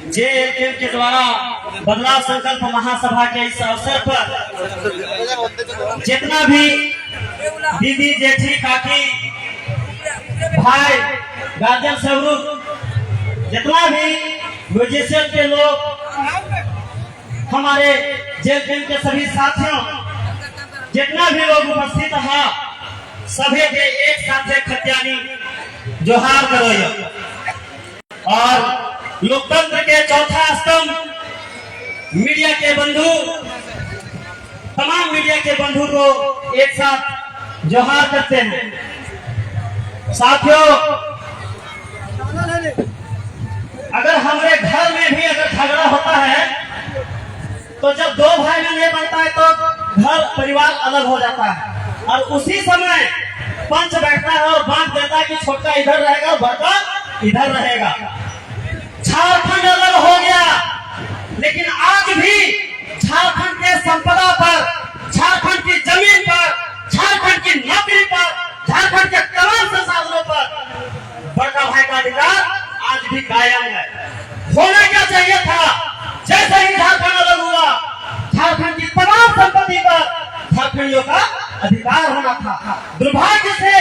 JLM के द्वारा बदलाव संकल्प महासभा के इस अवसर पर जितना भी दीदी जेठी काकी भाई गार्जियन स्वरूप जितना भी म्यूजिशियन के लोग हमारे जेएलएम के सभी साथियों जितना भी लोग उपस्थित है सभी के एक साथ खत्यानी जोहार करो। और लोकतंत्र के चौथा स्तंभ मीडिया के बंधु तमाम मीडिया के बंधु को एक साथ जोहार करते हैं। साथियों, अगर हमारे घर में भी अगर झगड़ा होता है तो जब दो भाई में नहीं बनता है तो घर परिवार अलग हो जाता है और उसी समय पंच बैठता है और बांट देता है कि छोटा इधर रहेगा और बड़का इधर रहेगा। झारखंड अलग हो गया, लेकिन आज भी झारखंड के संपदा पर, झारखंड की जमीन पर, झारखंड की नौकरी पर, झारखंड के तमाम संसाधनों पर बड़का भाई का अधिकार आज भी कायम है। होना क्या चाहिए था, जैसे ही झारखंड अलग हुआ झारखंड की तमाम संपत्ति पर झारखंडियों का अधिकार होना था। दुर्भाग्य से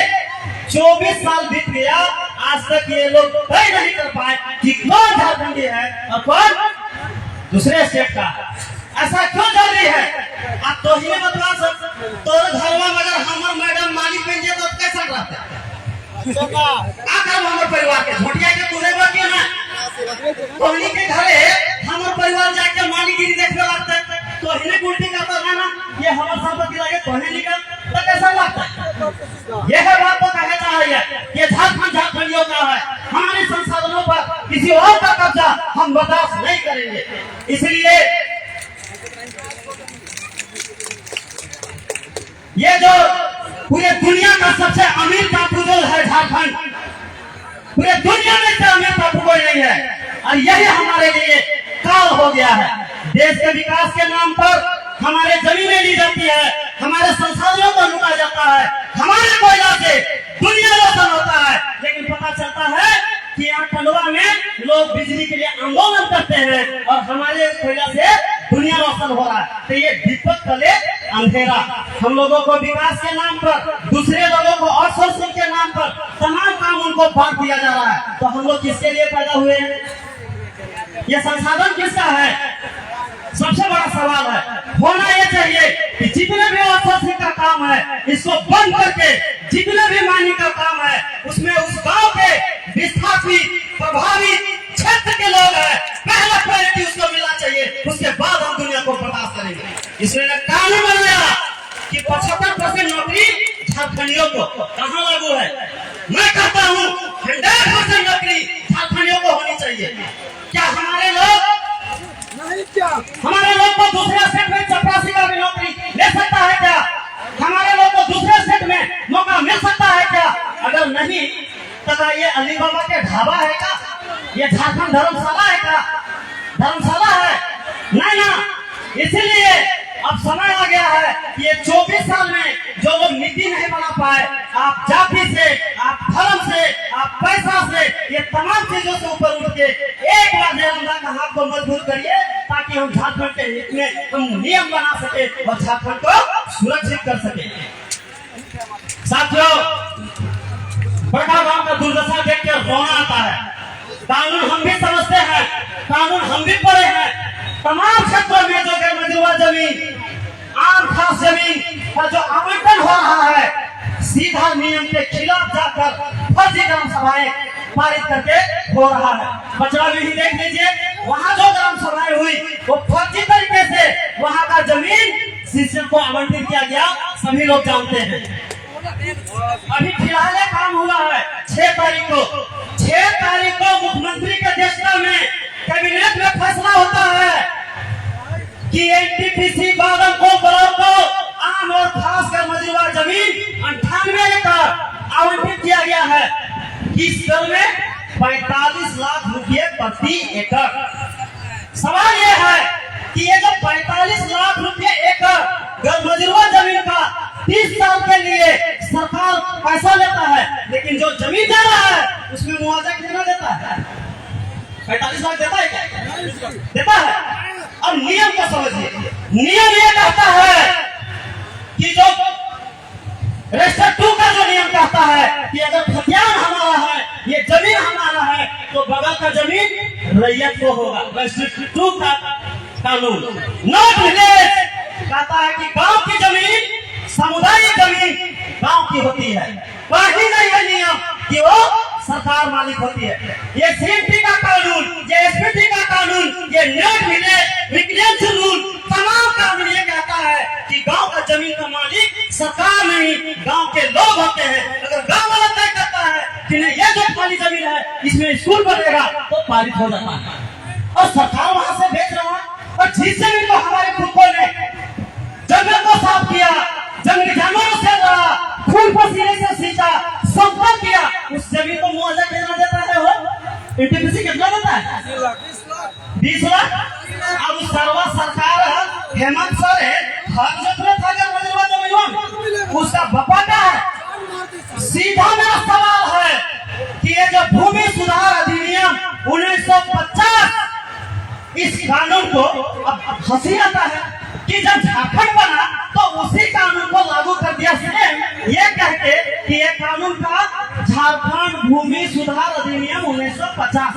24 साल बीत गया, आज तक ये लोग तय नहीं कर पाए कि कौन झारखंडी है और कौन दूसरे स्टेट का है। ऐसा क्यों जरूरी है? आप तो ही बता सकते। तो घर में अगर हमारे मैडम मालिक बन जाए तो कैसा रहता है? हमारे परिवार के झोटिया के पूरे बाकी ना कोहनी के घरे हमारे परिवार जाके मालिकगिरी देखने लगता है तो ही उल्टी करता है ना, ये हमारे संपत्ति लगे कोहनी निकल तो कैसा लगता है? यह बात तो कहना चाहिए कि झारखंड झारखंडियों का है, हमारे संसाधनों पर किसी और का कब्जा हम बर्दाश्त नहीं करेंगे। इसलिए ये जो पूरे दुनिया का सबसे अमीर टापू जो है झारखंड, पूरे दुनिया में से अमीर टापू कोई नहीं है और यही हमारे लिए काल हो गया है। देश के विकास के नाम पर हमारे जमीनें ली जाती है, हमारे संसाधनों को लूटा जाता है, हमारे कोयला से दुनिया रोशन होता है, लेकिन पता चलता है कि यहाँ खंडवा में लोग बिजली के लिए आंदोलन करते हैं और हमारे कोयला से दुनिया रोशन हो रहा है। तो ये दीपक तले अंधेरा, हम लोगों को विकास के नाम पर, दूसरे लोगों को आउटसोर्सिंग के नाम पर तमाम काम उनको बांट दिया जा रहा है। तो हम लोग किसके लिए पैदा हुए हैं? ये संसाधन किसका है? सबसे बड़ा सवाल है। होना यह चाहिए कि जितने भी आउटसोर्सिंग का काम है इसको बंद करके जितने भी माइनिंग का काम है उसमें उस गांव के विस्थापित प्रभावित क्षेत्र के लोग हैं, पहला प्रायोरिटी उसको मिलना चाहिए, उसके बाद हम दुनिया को बर्दाश्त करेंगे। इसलिए कानून बनाया कि 75% नौकरी झारखंडियों को। कहाँ लागू है? मैं कहता हूँ 100% नौकरी झारखंडियों को होनी चाहिए। क्या हमारे लोग को दूसरे स्टेट में चपरासी का भी नौकरी ले सकता है क्या? हमारे लोग को दूसरे स्टेट में मौका मिल सकता है क्या? अगर नहीं तो ये अली बाबा के ढाबा है क्या? ये झारखंड धर्मशाला है क्या? धर्मशाला है नहीं ना। इसीलिए अब समय आ गया है कि ये 24 साल में जो लोग नीति नहीं बना पाए, आप जाति से, आप धर्म से, आप पैसा से, ये तमाम चीजों से ऊपर उठ के एक बार जयरामदा का हाथ को मजबूत करिए ताकि हम झारखंड के हित में हम नियम बना सके और झारखंड को सुरक्षित कर सके। साथियों, बड़ा गांव का दुर्दशा देख कर रोना आता है। कानून हम भी समझते हैं, कानून हम भी पढ़े हैं। तमाम क्षेत्रों में जो मजरूआ जमीन, आम खास जमीन का जो आवंटन हो रहा है सीधा नियम के खिलाफ जाकर फर्जी ग्राम सभाएं पारित करके हो रहा है। बचड़ा में ही देख लीजिए, वहाँ जो ग्राम सभाएं हुई वो फर्जी तरीके से वहाँ का जमीन शिक्षक को आवंटित किया गया, सभी लोग जानते हैं। अभी फिलहाल काम हुआ है 6 तारीख को मुख्यमंत्री के अध्यक्षता में कैबिनेट में फैसला होता है कि एनटीपीसी बागम को ब्लॉक को आम और खासकर मजरूआ जमीन 98 एकड़ आवंटित किया गया है। इस दर में 45 लाख रुपए प्रति एकड़। सवाल यह है कि ये जो 45 लाख रुपए एकड़ मजरूआ जमीन का 30 साल के लिए सरकार पैसा लेता है, लेकिन जो जमीन दे रहा है उसमें मुआवजा कितना देता है? 45 लाख देता है क्या? देता है। अब नियम को समझिए। नियम ये कहता है कि जो रजिस्टर 2 का जो नियम कहता है कि अगर खतियान हमारा है, ये जमीन हमारा है, तो बगल का जमीन रैयत को होगा। रजिस्टर 2 का कानून नॉट विलेज कहता है कि गांव की जमीन, सामुदायिक जमीन गांव की होती है। कहीं नहीं है नियम कि वो सरकार मालिक होती है। ये सीएमटी का कानून, ये एसपीटी का कानून, ये नॉट विलेज विजिलेंस रूल, तमाम कानून ये कहता है कि गांव का जमीन का मालिक सरकार नहीं, गांव के लोग होते हैं। अगर गांव वाला तय करता है कि नहीं ये जो खाली जमीन है इसमें स्कूल बनेगा, तो पारित हो जाता है और सरकार वहां से बेच रहा है। और जिस जमीन को हमारे खुद ने जंगल को साफ किया, जंगली जानवरों से लड़ा, खून पसीने से सींचा, संपर्क किया, उस जमीन को मुआवजा कितना देता है? वो एनटीपीसी कितना देता है? 20 लाख। अब सर्वा सरकार हेमंत सर है, हक जोतने था अगर मजलवा जमीन उसका बपा का है। सीधा मेरा सवाल है कि ये जो भूमि सुधार अधिनियम 1950, इस कानून को अब हंसी आता है कि जब झारखंड बना तो उसी कानून को लागू कर दिया ये कह के कि ये कानून का झारखंड भूमि सुधार अधिनियम 1950।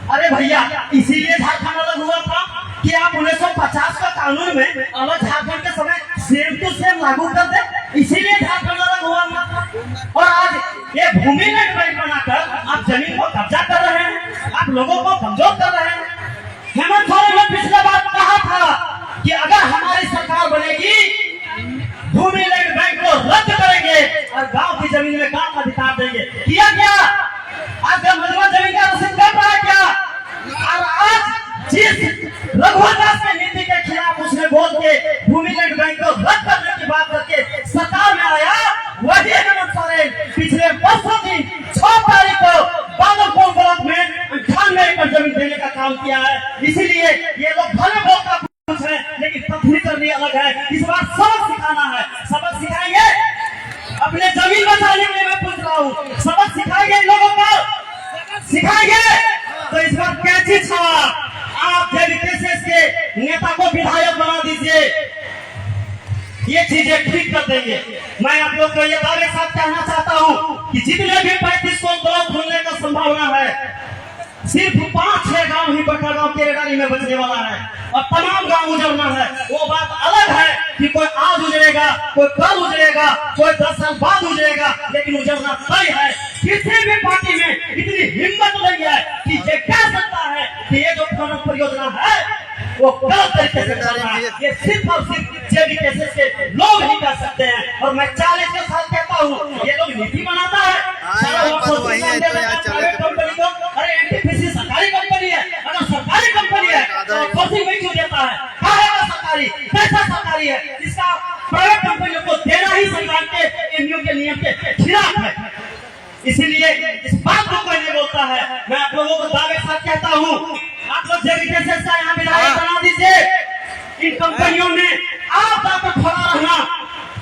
अरे भैया, इसीलिए झारखंड अलग हुआ था कि आप 1950 का कानून में अलग झारखंड के समय सेम टू सेम लागू कर दे, इसीलिए झारखंड अलग हुआ था। और आज ये भूमि बैंक बनाकर आप जमीन को कब्जा कर रहे हैं, आप लोगों को कमजोर कर रहे हैं। हेमंत सोरेन ने पिछले बार कहा था कि अगर हमारी सरकार बनेगी भूमि लैंड बैंक को रद्द करेंगे और गांव की जमीन में काम अधिकार देंगे। किया क्या? आज मजबूत जमीन का रसीद कर रहा है क्या? और आज जिस रघुवर दास की नीति के खिलाफ उसने बोल के भूमि लैंड बैंक को रद्द करने की बात करके सरकार में आया, वही हेमंत सोरेन पिछले परसों दिन 6 तारीख को बादलपुर ब्लॉक में 98 एकड़ जमीन देने का काम किया है। इसीलिए ये लोग भले बोलता कुछ है, लेकिन तकनीक करनी अलग है। इस बार सबक सिखाना है। सबक सिखाएंगे अपने जमीन बचाने के लिए। मैं पूछ रहा हूँ, सबक सिखाएंगे इन लोगों को? सिखाएंगे तो इस बार कैची छावा आप जेडीएस के नेता को विधायक बना दीजिए, ये चीजें ठीक कर देंगे। मैं आप लोग को ये दावे के साथ कहना चाहता हूँ कि जितने भी 35 ब्लॉक खुलने का संभावना है, सिर्फ 5-6 गांव ही बड़का गांव केरेडारी में बचने वाला है और तमाम गांव उजड़ना है। वो बात अलग है कि कोई आज उजड़ेगा, कोई कल उजड़ेगा, कोई 10 साल बाद उजड़ेगा, लेकिन उजड़ना तय है। किसी भी पार्टी में इतनी हिम्मत नहीं है कि ये कह सकता है कि ये जो प्रमुख परियोजना है वो गलत तरीके से चल रहा है। ये सिर्फ और सिर्फ जेडीएस के लोग ही कर सकते हैं। और मैं 40 के साथ कहता हूँ, ये लोग नीति बनाता है, अरे एनटीपीसी सरकारी कंपनी है, अगर सरकारी कंपनी है तो कोचिंग में क्यों देता है? कहा सरकारी पैसा सरकारी है, इसका प्राइवेट कंपनियों को देना ही सरकार के एमयू के नियम के खिलाफ है। इसीलिए इस बात को कोई नहीं बोलता है। मैं आप लोगों को दावे के साथ कहता हूँ, आप लोग जेडीएस का यहाँ विधायक बना दीजिए। इन कंपनियों में आप जाकर खड़ा रहना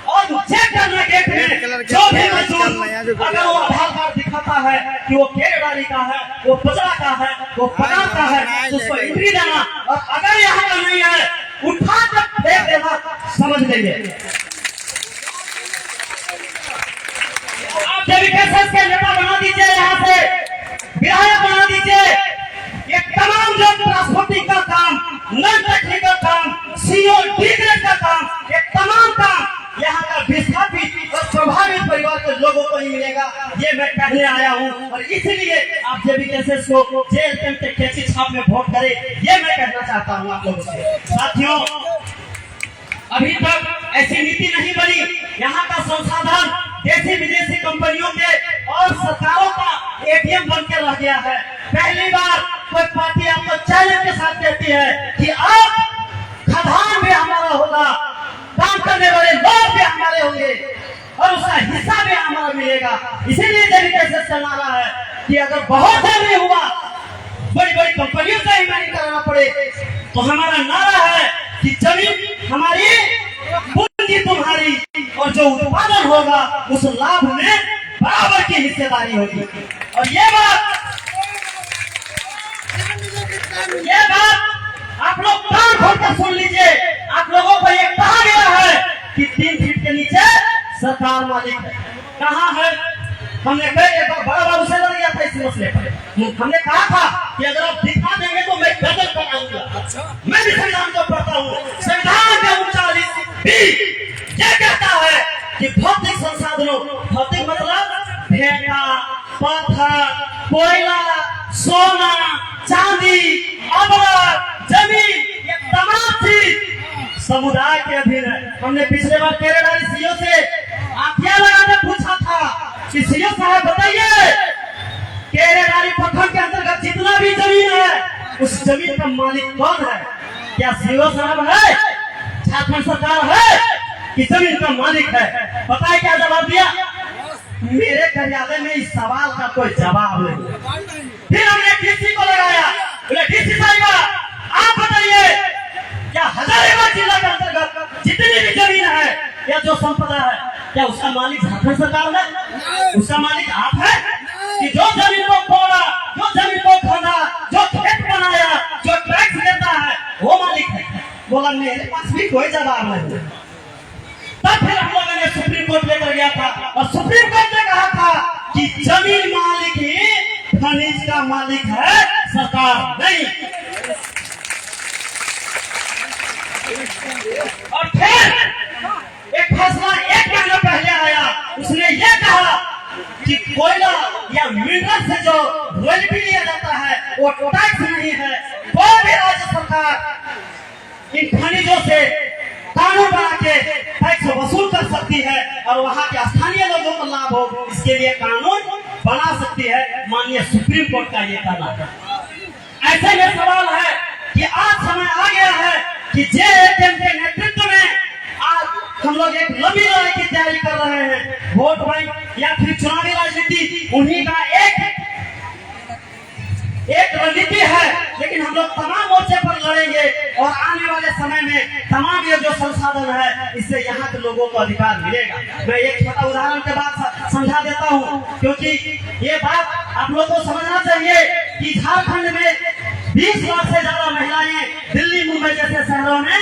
और चेक करना गेट में जो भी मजदूर अगर वो आधार कार्ड दिखाता है कि वो केरेडारी का है, वो पचड़ा का है, वो पगार का है, तो उसको एंट्री देना। और अगर यहाँ का नहीं है, उठा कर फेंक देना, समझ लेंगे। आप जेडीएस के नेता बना दीजिए, यहाँ से विधायक बना दीजिए। ये तमाम जो ट्रांसपोर्टिंग का काम, नॉन टेक्निकल काम, सीओ डिग्रेड का काम, ये तमाम काम यहाँ का विस्थापित और प्रभावित परिवार के लोगों को ही मिलेगा, ये मैं कहने आया हूँ। और इसलिए आप जेडीएस को जेल के कैची छाप में वोट करें, ये मैं कहना चाहता हूँ आप लोगों से। साथियों, अभी तक ऐसी नीति नहीं बनी। यहाँ का संसाधन देशी विदेशी कंपनियों के और सरकारों का एटीएम बन के रह गया है। पहली बार कोई पार्टी आपको चैलेंज के साथ कहती है कि अब खदान भी हमारा होगा, काम करने वाले लोग भी हमारे होंगे और उसका हिस्सा भी हमारा मिलेगा। इसीलिए जेडीएस चला रहा है कि अगर बहुत जल्दी हुआ, बड़ी बड़ी कंपनियों से ही नहीं कराना पड़े, तो हमारा नारा है कि जमीन हमारी, पूंजी तुम्हारी, और जो उत्पादन होगा उस लाभ में बराबर की हिस्सेदारी होगी। और ये बात आप लोग कान खोल कर सुन लीजिए। आप लोगों को ये कहा गया है कि 3 फीट के नीचे सरकार मालिक है। कहाँ है? हमने एक बड़ा बाबू से लड़ गया था इस मसले पर। हमने कहा था कि अगर आप दिखा देंगे तो मैं गजल कराऊंगा। मैं भी संविधान को पढ़ता हूँ। संविधान के 39 ये कहता है कि भौतिक संसाधनों, भौतिक मतलब भेड़ा, पत्थर, कोयला, सोना, चांदी, अवरक, जमीन, ये तमाम चीज समुदाय के अधीन है। हमने पिछले बार केरेडारी सीओ से आंखियां लगाकर पूछा था कि सीओ साहब बताइए, केरेडारी प्रखंड के अंतर्गत जितना भी जमीन है उस जमीन का मालिक कौन है? क्या सीओ साहब है? झारखंड सरकार है कि जमीन का मालिक है? पता है क्या जवाब दिया? मेरे कार्यालय में इस सवाल का कोई जवाब नहीं। फिर हमने डीसी को लगाया, बोले डीसी साहिबा आप बताइए, क्या हजारीबाग जिला के अंतर्गत जितनी भी जमीन है या जो संपदा है, क्या उसका मालिक झारखंड सरकार है? उसका मालिक आप है? कि जो जमीन को खोड़ा, जो जमीन को खोदा, जो खेत बनाया, जो टैक्स देता है, वो मालिक है? बोला मेरे पास भी कोई जवाब नहीं। तब फिर हम लोगों ने सुप्रीम कोर्ट लेकर गया था और सुप्रीम कोर्ट ने कहा था कि जमीन मालिक ही खनिज का मालिक है, सरकार नहीं। और फिर एक फैसला 1 महीना पहले आया, उसने ये कहा कि कोयला या मिनरल से जो रॉयल्टी लिया जाता है वो टैक्स नहीं है। कोई भी राज्य सरकार इन खनिजों से कानून बना के टैक्स वसूल कर सकती है और वहाँ के स्थानीय लोगों को लाभ हो, इसके लिए कानून बना सकती है। माननीय सुप्रीम कोर्ट का ये कहना है। ऐसे में सवाल है कि आज समय आ गया है कि जेएचएम के नेतृत्व में आज हम लोग एक लंबी लड़ाई की तैयारी कर रहे हैं। वोट बैंक या फिर चुनावी राजनीति उन्हीं का एक रणनीति है, लेकिन हम लोग तमाम मोर्चे पर लड़ेंगे और आने वाले समय में तमाम ये जो संसाधन है इससे यहाँ के लोगों को अधिकार मिलेगा। मैं एक छोटा उदाहरण के बाद समझा देता हूँ, क्योंकि ये बात आप लोगों को समझना चाहिए कि झारखंड में 20 लाख से ज्यादा महिलाएं दिल्ली, मुंबई जैसे शहरों में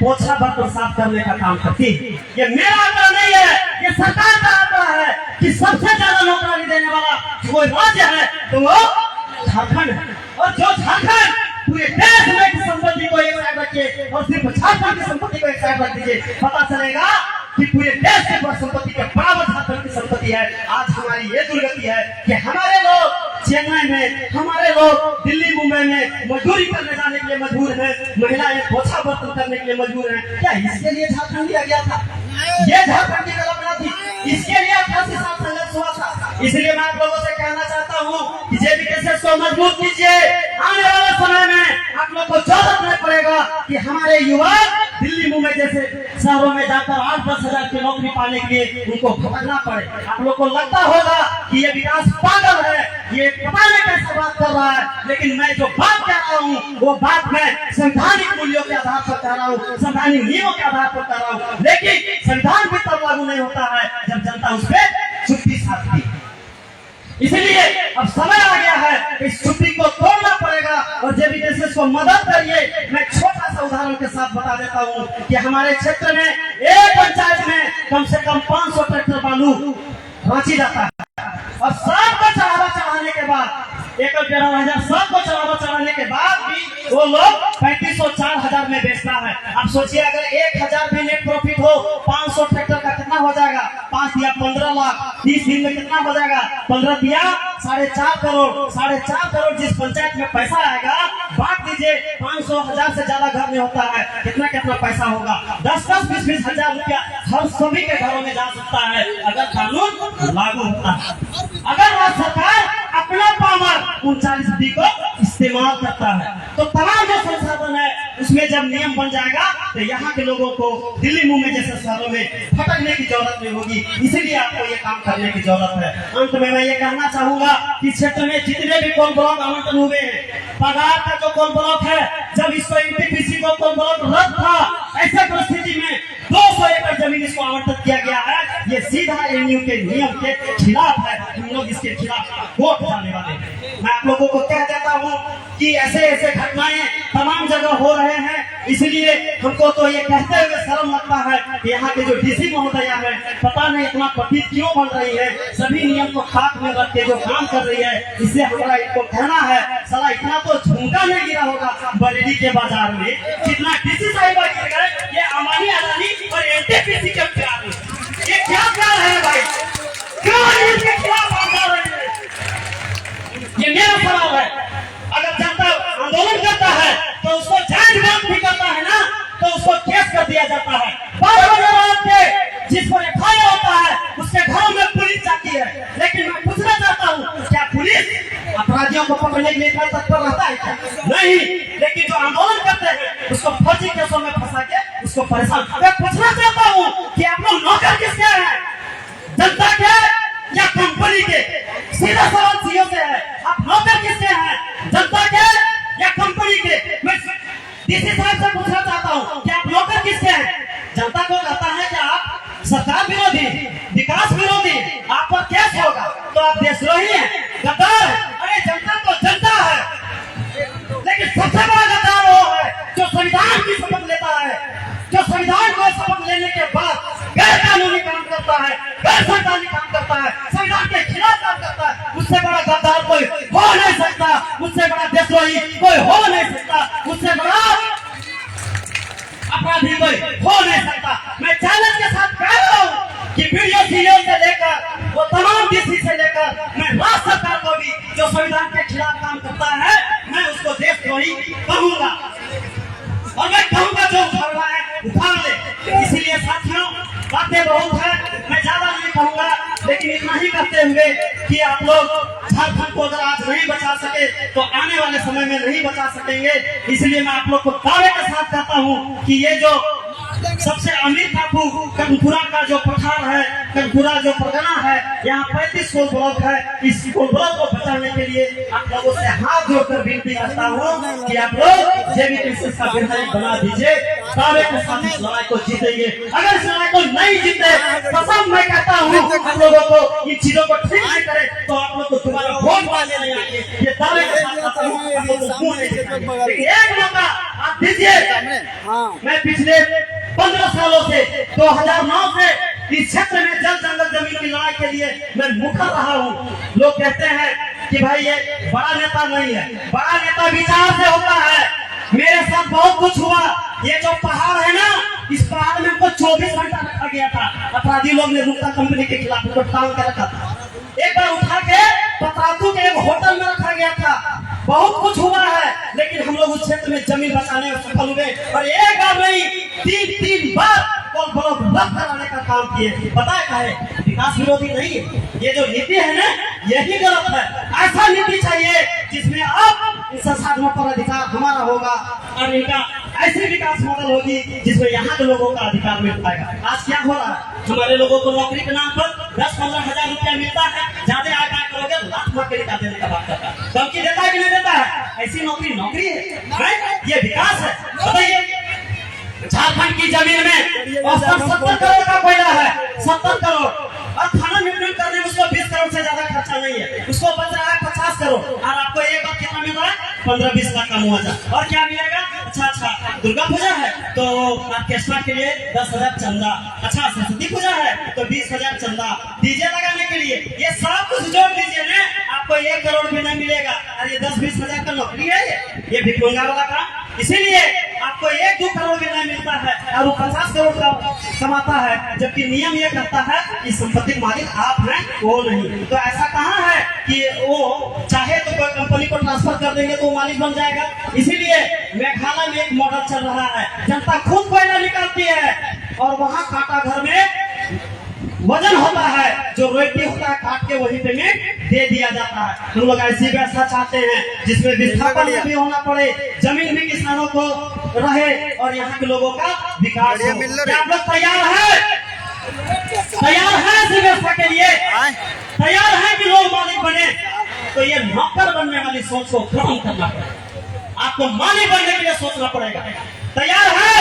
पोछा बर्तन साफ करने का काम करती है। ये मेरा आंकड़ा नहीं है, ये सरकार का आंकड़ा है कि सबसे ज्यादा नौकरी देने वाला कोई राज्य है तो वो झारखंड है। और जो झारखंड पूरे देश में की संपत्ति को एक साइड रखिए और सिर्फ झारखंड की संपत्ति को एक साइड रख दीजिए, पता चलेगा कि पूरे देश के संपत्ति के बराबर झारखंड की संपत्ति है। आज हमारी ये दुर्गति है कि हमारे लोग चेन्नई में, हमारे लोग दिल्ली, मुंबई में मजदूरी करने जाने के लिए मजबूर है, महिलाएं पोछा बर्तन करने के लिए मजबूर है। क्या इसके लिए झारखंड दिया गया था? ये झारखंड की कल्पना थी, इसके लिए 88 साल संघर्ष हुआ था। इसलिए मैं आप लोगों से कहना चाहता हूँ कि जेबीकेएसएस को मजबूत कीजिए। आने वाले समय में आप लोग को जरूरत नहीं पड़ेगा कि हमारे युवा दिल्ली, मुंबई जैसे शहरों में जाकर 8-10 हजार की नौकरी पाने के लिए उनको भटकना पड़े। आप लोग को लगता होगा कि ये विकास पागल है, ये पता नहीं कैसे बात कर रहा है, लेकिन मैं जो बात कह रहा हूँ वो बात मैं संवैधानिक मूल्यों के आधार पर कह रहा हूँ, संवैधानिक नियमों के आधार पर कह रहा हूँ। लेकिन संविधान भी तब लागू नहीं होता है जब जनता उस पर चुप्पी साधती है। इसलिए अब समय आ गया है, इस चुप्पी को तोड़ना पड़ेगा और जेबीकेएसएस को मदद करिए। मैं छोटा सा उदाहरण के साथ बता देता हूँ कि हमारे क्षेत्र में एक पंचायत में कम से कम 500 ट्रैक्टर बालू रांची जाता है और सबको चढ़ाने के बाद 1,13,000 सबको चढ़ाने के बाद भी वो लोग 3,500-4,000 में बेचता है। अब सोचिए अगर 1,000 भी नेट प्रॉफिट हो, 500 ट्रैक्टर का कितना हो जाएगा? 5 या 15 लाख, 30 दिन में कितना हो जाएगा? 15 दिया 4.5 करोड़, 4.5 करोड़ जिस पंचायत में पैसा आएगा बांट दीजिए। 500,000 से ज्यादा घर में होता है, कितना कितना पैसा होगा? 10-10, 20-20 हजार रुपया हर सभी के घरों में जा सकता है अगर कानून लागू होता है। अगर राज्य सरकार अपना पावर 39B को इस्तेमाल करता है तो तमाम जो संसाधन है उसमें जब नियम बन जाएगा तो यहाँ के लोगों को दिल्ली, मुंबई जैसे शहरों में भटकने की जरूरत नहीं होगी। इसीलिए आपको ये काम करने की जरूरत है। अंत में मैं ये कहना चाहूंगा कि क्षेत्र में जितने भी कोल ब्लॉक आवंटन हुए हैं, पगार का जो कोल ब्लॉक है, जब इसको एनटीपीसी को कोल ब्लॉक रद्द था, ऐसे परिस्थिति में 2 200 एकड़ जमीन इसको आवंटित किया गया है। ये सीधा एमयू के नियम के खिलाफ है। हम लोग इसके खिलाफ वोट डालने वाले हैं। मैं आप लोगों को कह देता हूँ कि ऐसे ऐसे घटनाएं तमाम जगह हो रहे हैं, इसलिए हमको तो ये कहते हुए शर्म लगता है कि यहाँ के जो डीसी महोदया है, पता नहीं इतना पतित क्यों बन रही है, सभी नियम को खाक में रख के जो काम कर रही है। इससे हमारा इनको कहना है, साला इतना तो झुमका नहीं गिरा होगा बरेली के बाजार में, जितना डीसी साहिबा गिर गए। ये अमानी अदानी और एनटीपीसी के प्यार, ये क्या प्यार है भाई? क्यों इनके खिलाफ आंदोलन कर रहे हैं? ये मेरा सवाल है। अगर जनता आंदोलन करता है तो उसको जांच बंद भी करता है ना, तो उसको केस कर दिया जाता है। 12 बजे रात के जिसको खाया होता है उसके घरों में पुलिस जाती है। लेकिन मैं पूछना चाहता हूँ, क्या पुलिस अपराधियों को पकड़ने के लिए इतना तत्पर रहता है क्या? नहीं। लेकिन जो आंदोलन करते हैं उसको फर्जी केसों में फंसा के उसको परेशान। मैं पूछना चाहता हूँ कि आप लोग नौकर किसके हैं, जनता के या कंपनी के? सीधा सवाल सीओ से है, आप नौकर किसके हैं, जनता के या कंपनी के? मैं डीसी साहब से पूछना चाहता हूँ कि आप नौकर किसके हैं? जनता को कहता है कि आप सरकार विरोधी, विकास विरोधी, आप पर केस होगा तो आप देशद्रोही हैं, गद्दार है। अरे जनता तो जनता है, लेकिन सबसे बड़ा गद्दार वो है जो संविधान की शपथ लेता है, जो संविधान को शपथ लेने के बाद गैर कानूनी काम करता है, गैर सरकारी काम करता है, संविधान के खिलाफ काम करता है। उससे बड़ा गद्दार कोई हो नहीं सकता, उससे बड़ा देशद्रोही कोई हो नहीं सकता, उससे बड़ा अपराधी कोई हो नहीं सकता। मैं चैलेंज के साथ कह रहा हूँ कि वीडियो सीओ से लेकर वो तमाम डीसी से लेकर मैं राज्य सरकार को भी जो संविधान के खिलाफ काम करता है, मैं उसको देशद्रोही कहूंगा। और मैं कहूंगा जो उखाड़ना है उखाड़ ले। इसीलिए साथियों, बातें बहुत है, मैं ज्यादा नहीं कहूंगा, लेकिन इतना ही कहते हुए कि आप लोग झारखंड को अगर आज नहीं बचा सके तो आने वाले समय में नहीं बचा सकेंगे। इसलिए मैं आप लोग को दावे के साथ कहता हूँ कि ये जो सबसे अमीर टापू कनपुरा का जो पठार है, कनपुरा जो परगना है, यहाँ 35 कोल ब्लॉक है। इस कोल ब्लॉक को बचाने के लिए आप लोगों से हाथ जोड़कर विनती करता हूँ कि आप लोग जेबी केसेस का विधायक बना दीजिए। दावे के साथ इस लड़ाई को जीतेंगे। अगर इस लड़ाई को नहीं जीते, कसम मैं कहता हूँ आप लोगों को इन चीजों को ठीक नहीं करे तो आप लोग को दोबारा वोट मांगने नहीं आएंगे। ये दावे के साथ कहता हूँ, आप लोग को क्यों नहीं देखेंगे। एक मौका आप दीजिए। मैं पिछले 15 सालों से 2009 से इस क्षेत्र में जल जंगल जमीन की लड़ाई के लिए मैं मुखर रहा हूँ। लोग कहते हैं कि भाई ये बड़ा नेता नहीं है, बड़ा नेता विचार से होता है। मेरे साथ बहुत कुछ हुआ। ये जो पहाड़ है ना, इस पहाड़ में हमको 24 घंटा रखा गया था। अपराधी लोग ने रुकता कंपनी के खिलाफ उनको टांग के रखा था। एक बार उठा के पतरातू के एक होटल में रखा गया था। बहुत कुछ हुआ है, लेकिन हम लोग उस क्षेत्र में जमीन बचाने में सफल हुए। और एक बार नहीं, तीन बार ब्लॉक रद्द कराने का काम किए। पता है विकास विरोधी नहीं है। ये जो नीति है ना, यही गलत है। ऐसा नीति चाहिए जिसमें आप संसाधनों पर अधिकार हमारा होगा और इनका ऐसी विकास मॉडल होगी जिसमें यहाँ के लोगों का अधिकार मिल पाएगा। आज क्या हो रहा है, हमारे लोगों को नौकरी के नाम पर 10-15 हजार रुपया मिलता है। ज्यादा आगे करोगे लाख नौकरी का देने का बात करता है। धमकी देता है कि नहीं देता है? ऐसी नौकरी नौकरी है? ये विकास है? बताइए। झारखंड की जमीन में औसतन 70 करोड़ का कोयला है, 70 करोड़। और खाना निर्माण करने में उसको 20 करोड़ से ज्यादा खर्चा नहीं है। उसको बच रहा है 50 करोड़। और आपको एक बार कितना मिल रहा है? 15-20 लाख का मुआवजा। और क्या मिलेगा? अच्छा, दुर्गा पूजा है तो ऑर्केस्ट्रा के लिए 10,000 चंदा। अच्छा, सरस्वती पूजा है तो 20,000 चंदा। डीजे लगाने के लिए ये सब कुछ जोड़ दीजिए ना, आपको 1 करोड़ भी नहीं मिलेगा। और ये 10-20 हजार का नौकरी है, ये भिखमंगा वाला काम। इसीलिए आपको 1-2 करोड़ भी नहीं मिलता है और वो 50 करोड़ का कमाता है। जबकि नियम ये कहता है कि संपत्ति मालिक आप हैं, वो नहीं। तो ऐसा कहाँ है कि वो चाहे तो कोई कंपनी को ट्रांसफर कर देंगे तो मालिक बन जाएगा। इसीलिए मेघालय में एक मॉडल चल रहा है, जनता खुद कोयला निकालती है और वहाँ काटा घर में वजन होता है, जो रोटी होता है काट के वही पेमेंट दे दिया जाता है। हम लोग ऐसी व्यवस्था चाहते हैं जिसमें विस्थापन भी होना पड़े, जमीन भी किसानों को रहे और यहाँ के लोगों का विकास हो। क्या आप लोग तैयार है? तैयार है इस व्यवस्था के लिए? तैयार है कि लोग मालिक बने? तो ये नौकर बनने वाली सोच को खत्म करना पड़ेगा। आपको मालिक बनने के लिए सोचना पड़ेगा। तैयार है?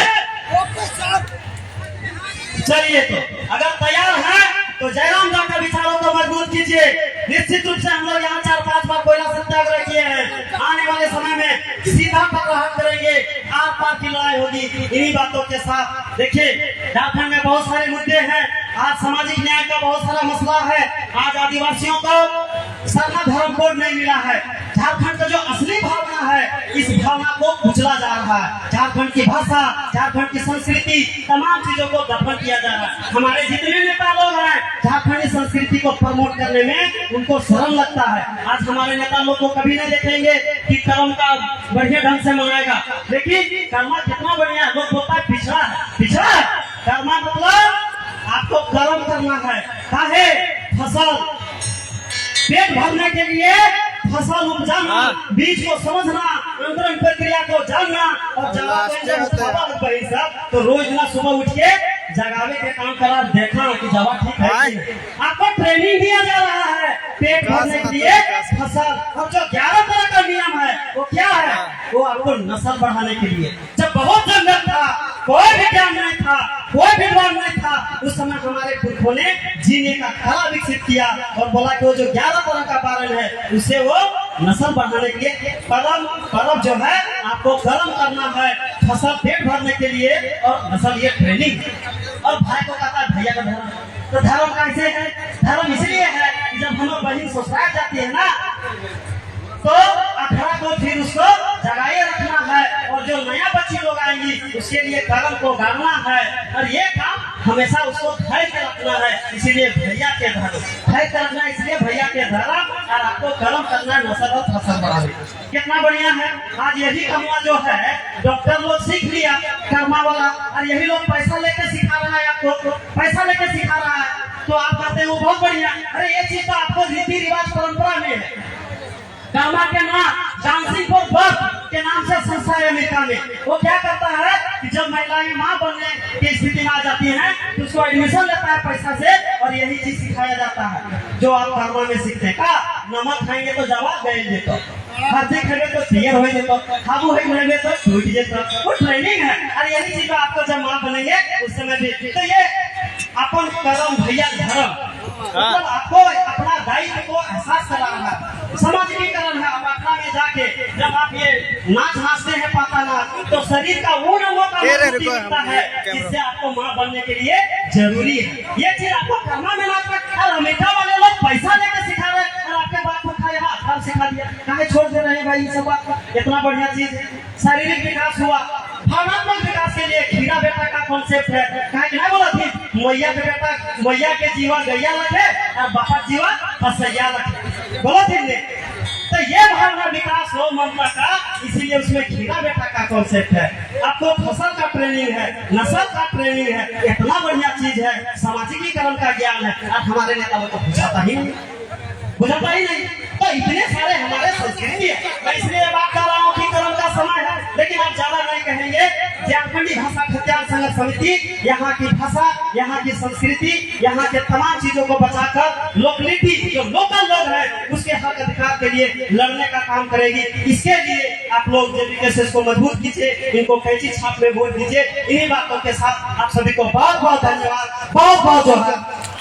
चलिए, तो अगर तैयार हैं तो जयराम जी के विचारों को मजबूत कीजिए। निश्चित रूप से हम लोग यहाँ 4-5 बार कोयला सत्याग्रह किए हैं। आने वाले समय में सीधा प्रहार करेंगे, आर पार की लड़ाई होगी इन्हीं बातों के साथ। देखिए, झारखंड में बहुत सारे मुद्दे हैं। आज सामाजिक न्याय का बहुत सारा मसला है। आज आदिवासियों को सरना धर्म कोड नहीं मिला है। झारखंड का जो असली भावना है, इस भावना को कुचला जा रहा है। झारखंड की भाषा, झारखंड की संस्कृति, तमाम चीजों को दफन किया जा रहा है। हमारे जितने नेता लोग हैं, झारखंडी संस्कृति को प्रमोट करने में उनको शर्म लगता है। आज हमारे नेता लोग को कभी नहीं देखेंगे कि कर्म का बढ़िया ढंग से मनाएगा, लेकिन कर्मा कितना बढ़िया लोग बोलता है पिछड़ा है, पिछड़ा है। कर्मा मतलब आपको कर्म करना है। काहे? फसल पेट भरने के लिए फसल उपजाना, बीज को समझना, अंकुरण प्रक्रिया को जानना, और जब तो रोज ना सुबह उठ के जगावे के काम करा, देखा कि जवा ठीक है। आपको ट्रेनिंग दिया जा रहा है पेट भरने के लिए फसल। और जो 11 तरह का नियम है वो क्या है? वो आपको नस्ल बढ़ाने के लिए। जब बहुत जंगल था, कोई भी ज्ञान नहीं था, कोई विद्वान नहीं था, उस समय हमारे पुरखों ने जीने का कला विकसित किया और बोला कि वो जो 11 तरह का बारण है उसे वो नस्ल बढ़ाने के लिए परब जो है आपको गर्म करना है, फसल पेट भरने के लिए, और नस्ल ये ट्रेनिंग। और भाई को कहता है भैया का धर्म। तो धर्म कैसे है? धर्म इसलिए है कि जब हम लोग बहन ससुराल जाती है ना, तो अखड़ा को फिर उसको जगाए रखना है, और जो नया बच्ची लोग आएंगी उसके लिए कर्म को गाड़ना है, और ये काम हमेशा उसको धैर्य के रखना है। इसीलिए भैया के धर्म धैर्य करना, इसलिए भैया के धर्म, और आपको कर्म करना, नस्ल और फसल बढ़ाना। कितना बढ़िया है। आज यही कमवा जो है डॉक्टर लोग सीख लिया कर्मा वाला, और यही लोग पैसा लेके सिखा रहा है, आपको पैसा लेके सिखा रहा है। तो आप कहते हैं वो बहुत बढ़िया। अरे ये चीज तो आपको रीति रिवाज परंपरा में है। कर्मा के नाम डांसिंग फॉर बर्थ के नाम से संस्था है अमेरिका में। वो क्या करता है कि जब महिलाएं मां बनने की स्थिति में आ जाती हैं तो उसको एडमिशन लेता है पैसा से, और यही चीज सिखाया जाता है जो आप कर्मा में सीखते हैं। का नमक खाएंगे तो जवाब गए देते, हल्दी खाएंगे तो क्लियर हो जाते, खाबू है तो छूट जाता। वो ट्रेनिंग है। और यही चीज आपको जब मां बनेंगे उस समय भी। तो ये अपन कर्म भैया धर्म, मतलब आपको अपना दायित्व को एहसास करा रहा है। समाजीकरण है। अब अखड़ा में जाके जब आप ये नाच नाचते हैं पाता नाच, तो शरीर का वो अंगों का मजबूती दिखता है जिससे आपको मां बनने के लिए जरूरी है। ये चीज आपको करना में नाच कर। अमेरिका वाले लोग पैसा लेकर सिखा रहे हैं, और आपके बात को खाया अखड़ा सिखा दिया। कहे छोड़ दे रहे हैं भाई ये सब बात। इतना बढ़िया चीज है। शारीरिक विकास हुआ, भावनात्मक विकास के लिए खीरा बेटा का कॉन्सेप्ट है। कहा कि नहीं बोला थी मैया के बेटा, मैया के जीवा गैया लगे और बापा जीवा फसैया लगे, बोला थी ने। तो ये भावना विकास हो ममता का, इसीलिए उसमें खीरा बेटा का कॉन्सेप्ट है। आपको फसल का ट्रेनिंग है, नस्ल का ट्रेनिंग है। इतना बढ़िया चीज है। सामाजिकीकरण का ज्ञान है, और हमारे नेताओं को बुझाता ही नहीं, बुझाता ही नहीं। तो इतने सारे हमारे संस्कृति है। मैं इसलिए बात कर रहा हूँ कि कर्म का समय है, लेकिन आप ज्यादा नहीं कहेंगे। झारखंडी भाषा खतियान संघर्ष समिति यहाँ की भाषा, यहाँ की संस्कृति, यहाँ के तमाम चीजों को बचाकर लोकलिटी जो लोकल लोग हैं उसके हक अधिकार के लिए लड़ने का काम करेगी। इसके लिए आप लोग जेपीकेएस को मजबूत कीजिए, इनको कैंची छाप में वोट दीजिए। इन्हीं बातों के साथ आप सभी को बहुत बहुत धन्यवाद, बहुत बहुत जोहार।